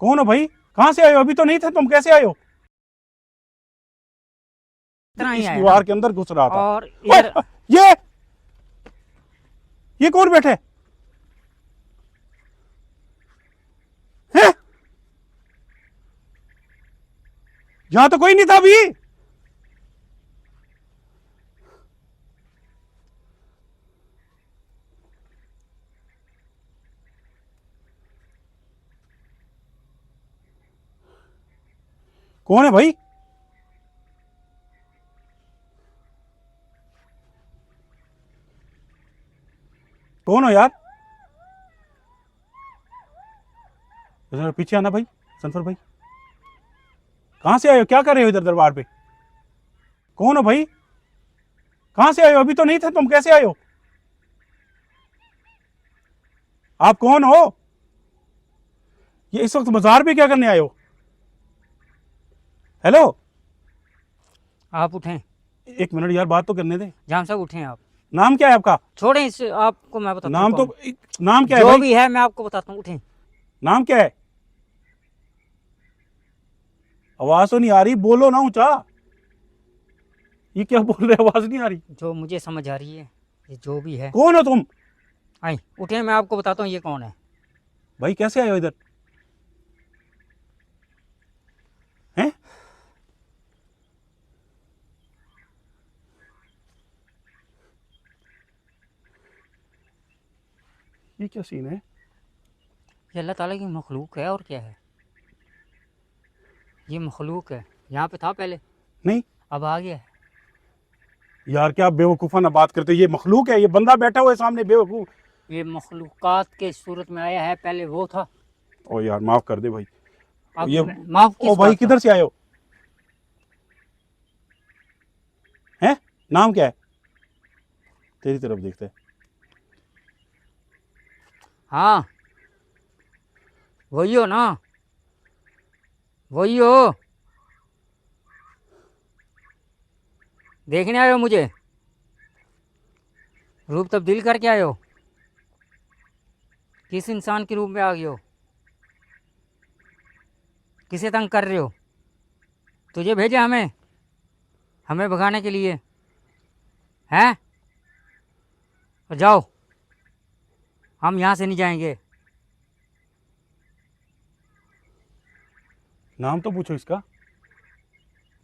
कौन हो भाई? कहाँ से आए हो? अभी तो नहीं थे तुम, कैसे आए हो? इतना ही इस आया दीवार के अंदर घुस रहा था। और ओए, इधर ये ये कौन बैठे हैं? यहां तो कोई नहीं था अभी। कौन है भाई? कौन हो यार? जरा पीछे आना भाई, सनफर भाई। कहां से आए हो? क्या कर रहे हो इधर दरबार पे? कौन हो भाई? कहां से आए हो? अभी तो नहीं थे तुम, कैसे आए हो? आप कौन हो? ये इस वक्त बाजार पे क्या करने आए हो? हेलो, आप उठें। एक मिनट यार, बात तो करने दे। जाम साहब उठें आप। नाम क्या है आपका? छोड़ें इस, आपको मैं बताता हूँ नाम तो कौन। नाम क्या है जो भाई? भी है मैं आपको बताता हूँ, उठें। नाम क्या है? आवाज तो नहीं आ रही, बोलो ना ऊंचा। ये क्या बोल रहे, आवाज नहीं आ रही। जो मुझे समझ आ रही है, ये जो भी है। कौन हो तुम? आई उठें, मैं आपको बताता हूँ ये कौन है। भाई कैसे आए हो इधर? हैं? ये क्या सीन है? ये अल्लाह ताला की मखलूक है, और क्या है। ये मखलूक है, यहाँ पे था पहले, नहीं अब आ गया है। यार, क्या बेवकूफाना बात करते हो? ये मखलूक है, ये बंदा बैठा हुआ है सामने बेवकूफ। ये मखलूकात के सूरत में आया है, पहले वो था। ओ यार, माफ कर दे भाई। अब ये माफ ओ किस भाई, बात का। किधर से आए हो? हैं? नाम क्या है? तेरी तरफ देखते हैं। हाँ वही हो ना, वही हो। देखने आए हो मुझे? रूप तब्दील करके आए हो? किस इंसान के रूप में आ गए हो? किसे तंग कर रहे हो? तुझे भेजा हमें, हमें भगाने के लिए हैं? और जाओ, हम यहाँ से नहीं जाएंगे। नाम तो पूछो इसका।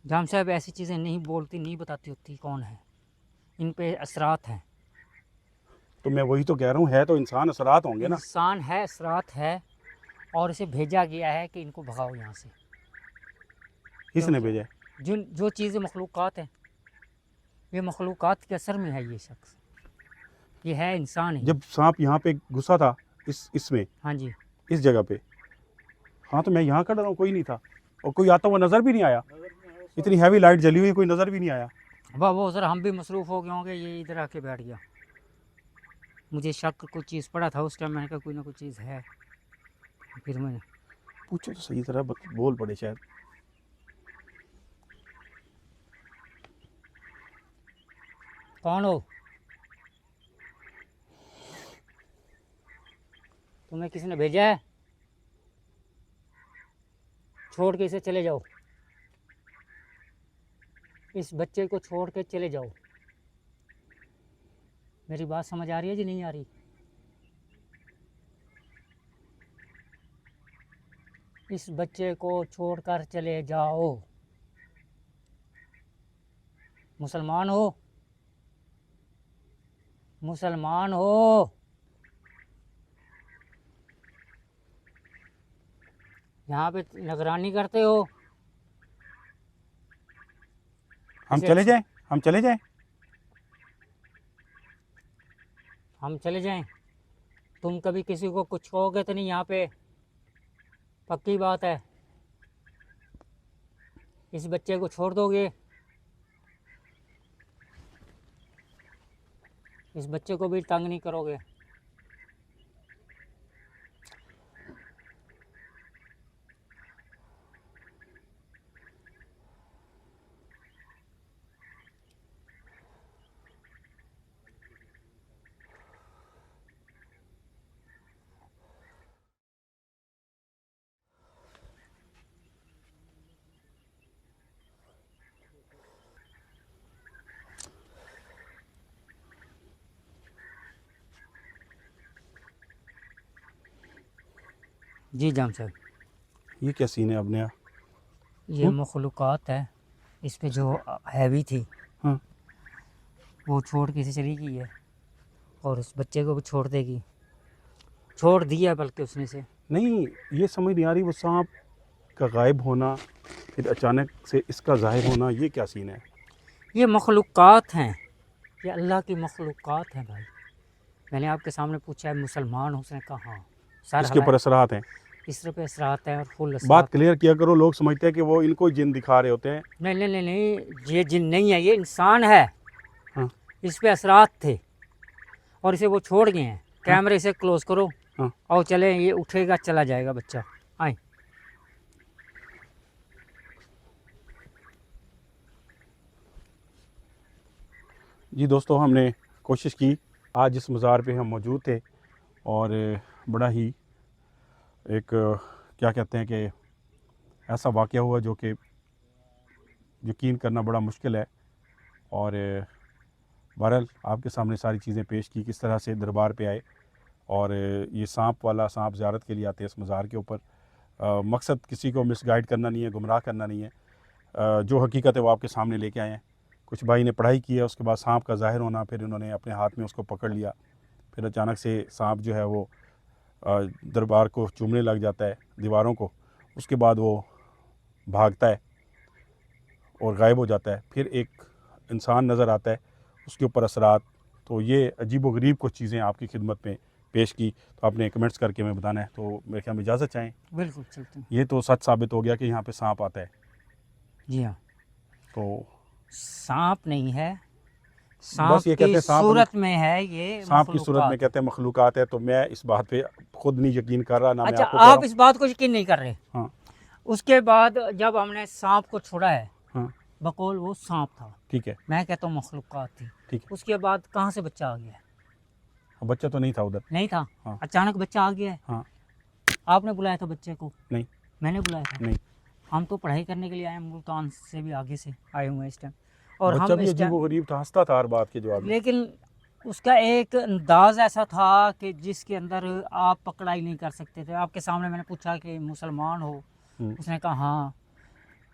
जाम साहब ऐसी चीज़ें नहीं बोलती, नहीं बताती होती कौन है। इन पे असरात हैं। तो मैं वही तो कह रहा हूँ, है तो इंसान, असरात होंगे ना। इंसान है, असरात है, और इसे भेजा गया है कि इनको भगाओ यहाँ से। किसने क्योंकि भेजा है? जिन जो चीज़ें मखलूक़ात हैं, ये मखलूक़ात के असर में है। ये शख्स, ये है इंसान ही। जब सांप यहाँ पे घुसा था, इसमें, हाँ जी। इस जगह पे, हाँ तो मैं यहाँ खड़ा रहा हूँ, कोई नहीं था। और कोई आता हुआ नजर भी नहीं आया। इतनी हैवी लाइट जली हुई, कोई नजर भी नहीं आया। वाह, वो सर हम भी मसरूफ़ हो गए होंगे, ये इधर आके बैठ गया। मुझे शक कुछ चीज़ पड़ा था उस टाइम, मैंने कहा कोई ना कोई चीज़ है, फिर मैंने पूछो तो सही तरह, बोल पड़े शायद। कौन हो? तुम्हें किसी ने भेजा है? छोड़ के इसे चले जाओ। इस बच्चे को छोड़ के चले जाओ। मेरी बात समझ आ रही है जी, नहीं आ रही? इस बच्चे को छोड़कर चले जाओ। मुसलमान हो? मुसलमान हो? यहाँ पे निगरानी करते हो? हम इसे चले जाएं? हम चले जाएं? हम चले जाएं? तुम कभी किसी को कुछ कहोगे तो नहीं यहाँ पे? पक्की बात है? इस बच्चे को छोड़ दोगे? इस बच्चे को भी तंग नहीं करोगे? जी जाम साहब, ये क्या सीन है अपने यहाँ? ये मखलूक़ात है, इस पे जो हैवी थी हाँ, वो छोड़ के से चली गई है और उस बच्चे को भी छोड़ देगी, छोड़ दिया बल्कि उसने से। नहीं ये समझ नहीं आ रही, वो सांप का गायब होना फिर अचानक से इसका ज़ाहिर होना, ये क्या सीन है? ये मखलूक़ात हैं, ये अल्लाह की मखलूक़ात हैं भाई। मैंने आपके सामने पूछा है मुसलमान हो, उसने कहा हाँ। सर इसके ऊपर असरात हैं? इस पे असरात हैं और फुल बात असरात। क्लियर किया करो, लोग समझते हैं कि वो इनको जिन दिखा रहे होते हैं। नहीं नहीं नहीं नहीं, ये जिन नहीं है, ये इंसान है। हाँ इस पे असरात थे और इसे वो छोड़ गए हैं। कैमरे से क्लोज करो हाँ। और चले, ये उठेगा चला जाएगा बच्चा। आए जी दोस्तों, हमने कोशिश की, आज जिस मज़ार पे हम मौजूद थे और बड़ा ही एक क्या कहते हैं कि ऐसा वाक़या हुआ जो कि यकीन करना बड़ा मुश्किल है। और बहरहाल आपके सामने सारी चीज़ें पेश की, किस तरह से दरबार पे आए। और ये सांप वाला, सांप ज़ियारत के लिए आते हैं इस मज़ार के ऊपर। मकसद किसी को मिसगाइड करना नहीं है, गुमराह करना नहीं है। जो हकीकत है वो आपके सामने लेके आए हैं। कुछ भाई ने पढ़ाई की है, उसके बाद सांप का ज़ाहिर होना, फिर उन्होंने अपने हाथ में उसको पकड़ लिया, फिर अचानक से सांप जो है वो दरबार को चूमने लग जाता है, दीवारों को। उसके बाद वो भागता है और गायब हो जाता है। फिर एक इंसान नज़र आता है, उसके ऊपर असरात। तो ये अजीब व गरीब कुछ चीज़ें आपकी खिदमत में पेश की, तो आपने कमेंट्स करके हमें बताना है। तो मेरे ख्याल में इजाज़त चाहें। बिल्कुल चलते हैं। ये तो सच साबित हो गया कि यहाँ पे सांप आता है। जी हाँ, तो सांप नहीं है, बस सांप ये कहते की हैं सांप सूरत में है, ये सांप की सूरत में मखलूक़ात। कहते हैं मखलूक़ात है। तो मैं इस बात पे खुद नहीं यकीन कर रहा, ना मैं अच्छा, आपको कह रहा आप हूँ। इस बात को यकीन नहीं कर रहे। हाँ उसके बाद जब हमने सांप को छोड़ा है, हाँ बकौल वो सांप था, ठीक है, मैं कहता हूँ मखलूक़ात थी। ठीक है। उसके बाद कहाँ से बच्चा आ गया है? बच्चा तो नहीं था उधर। नहीं था, हाँ। अचानक बच्चा आ गया है। हाँ आपने बुलाया था बच्चे को? नहीं मैंने बुलाया था। नहीं, हम तो पढ़ाई करने के लिए आए हैं, मुल्तान से भी आगे से आए हुए हैं इस टाइम। और बच्चा हम भी इस अजीब व टाइम, गरीब था, हंसता था हर बात के जवाब में। लेकिन उसका एक अंदाज ऐसा था कि जिसके अंदर आप पकड़ाई नहीं कर सकते थे। आपके सामने मैंने पूछा कि मुसलमान हो, उसने कहा हाँ।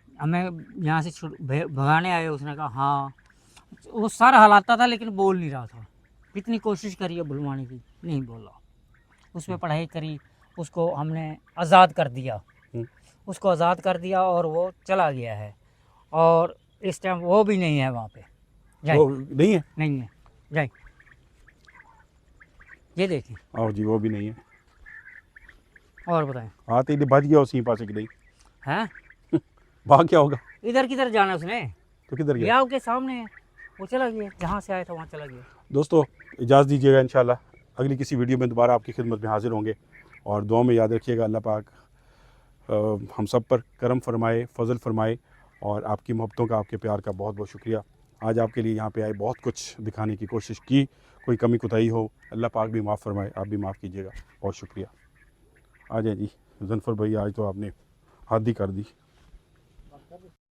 हमें यहाँ से भगाने आए, उसने कहा हाँ। वो सर हिलाता था लेकिन बोल नहीं रहा था। कितनी कोशिश करी है बुलवाने की, नहीं बोला। उस पर पढ़ाई करी, उसको हमने आज़ाद कर दिया, उसको आज़ाद कर दिया और वो चला गया है। और इस टाइम वो भी नहीं है वहाँ पे। जाए, वो नहीं है। नहीं है, जाए, ये देखिए। आओ जी, वो भी नहीं है। और बताएं। आते ही भज गया उसी पास कि नहीं हैं? भाग क्या होगा? इधर किधर जाना उसने? तो किधर ये गया? आपके सामने है, वो चला गया, जहाँ से आया था वहाँ चला गया। दोस्तों इजाज़त दीजिएगा, इंशाल्लाह अगली किसी वीडियो में दोबारा आपकी खिदमत में हाजिर होंगे। और दुआ में याद रखिएगा, अल्लाह पाक हम सब पर करम फरमाए, फजल फरमाए। और आपकी मोहब्बतों का, आपके प्यार का बहुत बहुत शुक्रिया। आज आपके लिए यहाँ पे आए, बहुत कुछ दिखाने की कोशिश की, कोई कमी कोताही हो अल्लाह पाक भी माफ़ फरमाए, आप भी माफ़ कीजिएगा। बहुत शुक्रिया। आ जाए जी जन्फर भाई, आज तो आपने हद ही कर दी।